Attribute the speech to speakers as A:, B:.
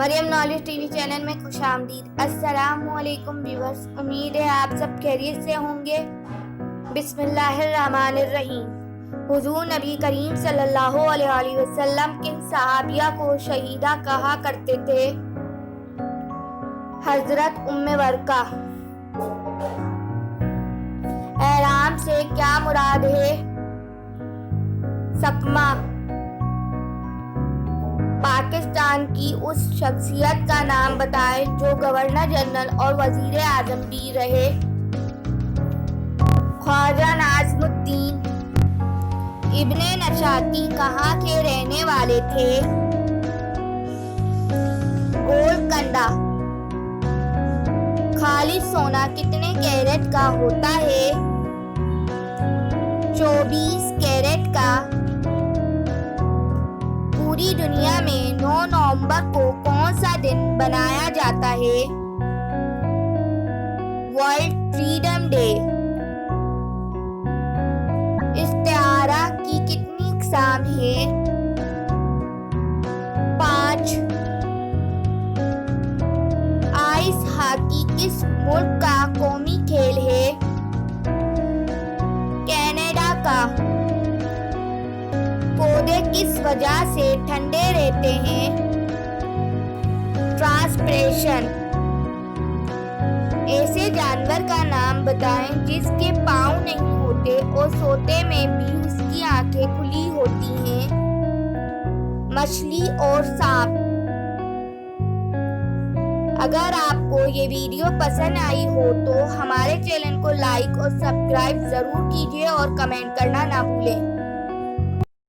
A: Maryam knowledge TV channel में खुशामदीद। अस्सलामुअलैकुम viewers, उम्मीद है आप सब खैरियत से होंगे। बिस्मिल्लाहिर्रहमानिर्रहीम। हुजूर नबी करीम सल्लल्लाहु अलैहि वसल्लम के सहाबिया को शहीदा कहा करते थे। हजरत उम्मे वर्का। एहराम से क्या मुराद है? सकमा। पाकिस्तान की उस शख्सियत का नाम बताएं जो गवर्नर जनरल और वजीर आजम भी रहे। ख्वाजा नाज़मुद्दीन इब्ने नशाती कहाँ के रहने वाले थे? गोलकंडा। खालिस सोना कितने कैरेट का होता है? 24 कैरेट का। पूरी दुनिया में 9 नवंबर को कौन सा दिन मनाया जाता है? World freedom day. इस्तिआरा की कितनी इक़साम है? 5। आइस हॉकी किस मुल्क का कौमी खेल है? कनाडा का। पौधे किस वजह से ठंडे रहते हैं? ट्रांसपिरेशन। ऐसे जानवर का नाम बताएं जिसके पाँव नहीं होते और सोते में भी उसकी आंखें खुली होती हैं। मछली और सांप। अगर आपको ये वीडियो पसंद आई हो तो हमारे चैनल को लाइक और सब्सक्राइब जरूर कीजिए और कमेंट करना ना भूलें।